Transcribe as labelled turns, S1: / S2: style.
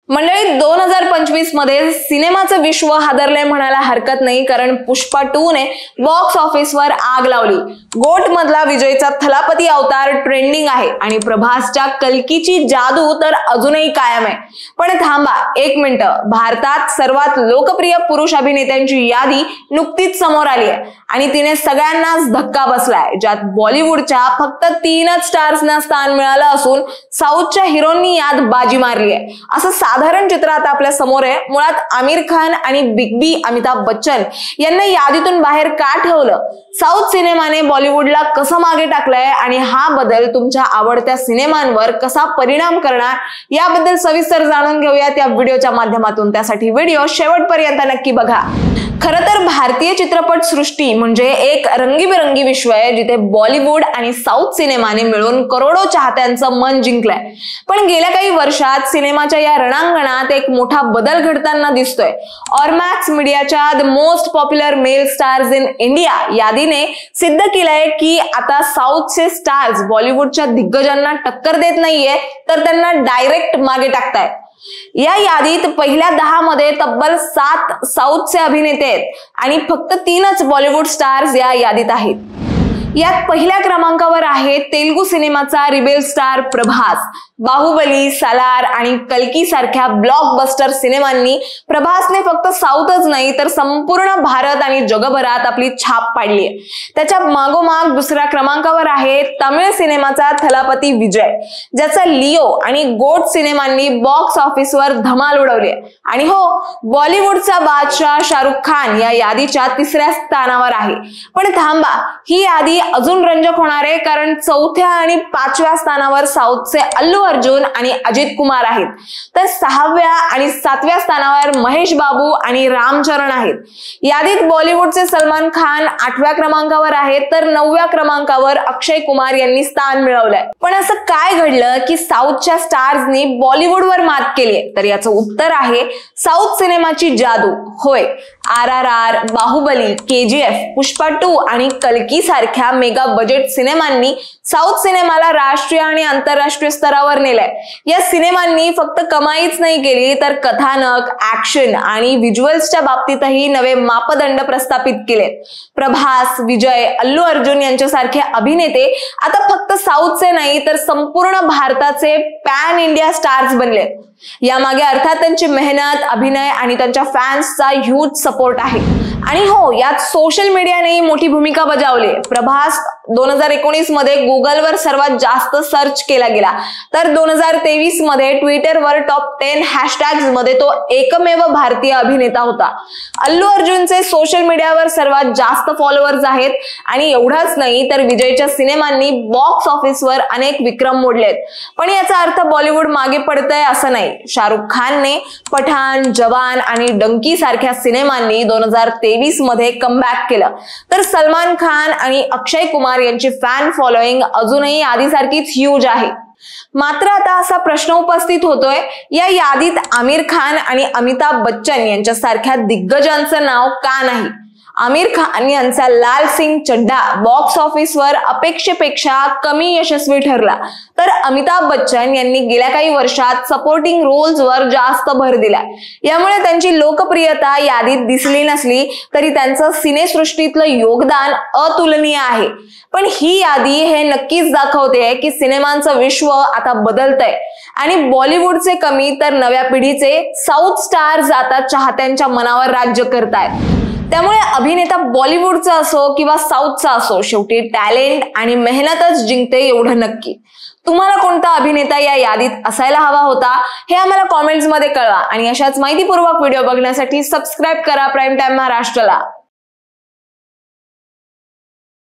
S1: मंडळी 2025 मध्ये सिनेमाचं विश्व हादरलंय म्हणायला हरकत नाही, कारण पुष्पा 2 ने बॉक्स ऑफिसवर आग लावली। गोट मधला विजयचा थलापती अवतार ट्रेंडिंग आहे आणि प्रभासच्या कल्कीची जादू तर अजूनही कायम आहे। पण थांबा एक मिनिट, भारतात सर्वात लोकप्रिय पुरुष अभिनेत्यांची यादी नुकतीच समोर आली आहे आणि तिने सगळ्यांनाच धक्का बसलाय, ज्यात बॉलिवूडच्या फक्त 3च स्टार्सना स्थान मिळालं असून साऊथच्या हिरोंनी यात बाजी मारली आहे। असं साधारण चित्र आता आपल्या समोर आहे। मुळात आमिर खान आणि बिग बी अमिताभ बच्चन यांना यादीतून बाहेर का ठेवलं, साऊथ सिनेमाने बॉलिवूडला कसं मागे टाकलंय आणि हा बदल तुमच्या आवडत्या सिनेमांवर कसा परिणाम करणार याबद्दल सविस्तर जाणून घेऊयात या व्हिडिओच्या माध्यमातून। त्यासाठी व्हिडिओ शेवटपर्यंत नक्की बघा। खरं तर भारतीय चित्रपट सृष्टी म्हणजे एक रंगीबेरंगी विश्व आहे, जिथे बॉलिवूड आणि साऊथ सिनेमाने मिळून करोडो चाहत्यांचं मन जिंकलंय। पण गेल्या काही वर्षात सिनेमाच्या या रणांगणात एक मोठा बदल घडताना दिसतोय। ऑरमॅक्स मीडियाच्या the most popular male stars in India यादीने सिद्ध केलंय की आता साऊथचे स्टार्स बॉलिवूडच्या दिग्गजांना टक्कर देत नाहीये, तर त्यांना डायरेक्ट मागे टाकतायत। या यादीत पहिल्या 10 मध्ये तब्बल 7 साऊथचे अभिनेते आहेत आणि फक्त 3च बॉलिवूड स्टार्स या यादीत आहेत। यात पहिल्या क्रमांकावर आहे तेलुगू सिनेमाचा रिबेल स्टार प्रभास। बाहुबली, सालार आणि कल्की सारख्या ब्लॉकबस्टर सिनेमांनी प्रभासने फक्त साऊथच नाही तर संपूर्ण भारत आणि जगभरात आपली छाप पाडली आहे। त्याच्या मागोमाग दुसऱ्या क्रमांकावर आहे तमिळ सिनेमाचा थलापती विजय, ज्याचा लिओ आणि गोट सिनेमांनी बॉक्स ऑफिसवर धमाल उडवली आहे। आणि हो, बॉलिवूडचा बादशाह शाहरुख खान या यादीच्या 3ऱ्या स्थानावर आहे। पण थांबा, ही यादी अजून रंजक होणार आहे, कारण 4थ्या आणि 5व्या स्थानावर साऊथचे अल्लू अर्जुन आणि अजित कुमार आहेत, तर 6व्या आणि 7व्या स्थानावर महेश बाबू आणि रामचरण आहेत। यादीत बॉलिवूडचे सलमान खान 8व्या क्रमांकावर आहेत, तर 9व्या क्रमांकावर अक्षय कुमार यांनी स्थान मिळवलंय। पण असं काय घडलं की साऊथच्या स्टार्सनी बॉलिवूडवर मात केली? तर याचं उत्तर आहे साऊथ सिनेमाची जादू। होय, RRR, बाहुबली, KGF, पुष्पा 2 आणि कल्की सारख्या मेगा बजेट सिनेमांनी साऊथ सिनेमाला राष्ट्रीय आणि आंतरराष्ट्रीय स्तरावर नेलंय। या सिनेमांनी फक्त कमाईच नाही केली, तर कथानक, ऍक्शन आणि व्हिज्युअल्सच्या बाबतीतही नवे मापदंड प्रस्थापित केलेत। प्रभास, विजय, अल्लू अर्जुन यांच्यासारखे अभिनेते आता फक्त साऊथचे नाही तर संपूर्ण भारताचे पॅन इंडिया स्टार्स बनलेत। यामागे अर्थात त्यांची मेहनत, अभिनय आणि त्यांच्या फॅन्सचा ह्यूज सपोर्ट आहे। आणि हो, यात सोशल मीडियाने मोठी भूमिका बजावली। प्रभास 2019 मध्ये गुगलवर सर्वात जास्त सर्च केला गेला, तर 2023 मध्ये ट्विटरवर टॉप 10 हॅशटॅग्स मध्ये तो एकमेव भारतीय अभिनेता होता। अल्लू अर्जुनचे सोशल मीडियावर सर्वात जास्त फॉलोअर्स आहेत आणि एवढाच नाही तर विजयच्या सिनेमांनी बॉक्स ऑफिसवर अनेक विक्रम मोडलेत। पण याचा अर्थ बॉलिवूड मागे पडतंय असं नाही। शाहरुख खानने पठाण, जवान आणि डंकी सारख्या सिनेमांनी 2023 मध्ये कमबॅक केलं, तर सलमान खान आणि अक्षय कुमार यांची फॅन फॉलोइंग अजूनही आधीसारखीच ह्यूज आहे। मात्र आता असा प्रश्न उपस्थित होतोय, या यादीत आमिर खान आणि अमिताभ बच्चन यांच्यासारख्या दिग्गजांचं नाव का नाही? आमिर खान यांचा लाल सिंग चड्ढा बॉक्स ऑफिसवर अपेक्षेपेक्षा कमी यशस्वी ठरला, तर अमिताभ बच्चन यांनी गेल्या काही वर्षात सपोर्टिंग रोल्सवर जास्त भर दिला। यामुळे त्यांची लोकप्रियता यादीत दिसली नसली तरी त्यांचं सिनेसृष्टीतलं योगदान अतुलनीय आहे। पण ही यादी हे नक्कीच दाखवते की सिनेमांचं विश्व आता बदलतंय आणि बॉलिवूडचे कमी तर नव्या पिढीचे साऊथ स्टार्स आता चाहत्यांच्या मनावर राज्य करतायत। त्यामुळे अभिनेता बॉलिवूडचा असो किंवा साऊथचा असो, शेवटी टॅलेंट आणि मेहनतच जिंकते एवढं नक्की। तुम्हाला कोणता अभिनेता या यादीत असायला हवा होता हे आम्हाला कॉमेंट्स मध्ये कळवा आणि अशाच माहितीपूर्वक व्हिडिओ बघण्यासाठी सबस्क्राईब करा प्राईम टाइम महाराष्ट्रला।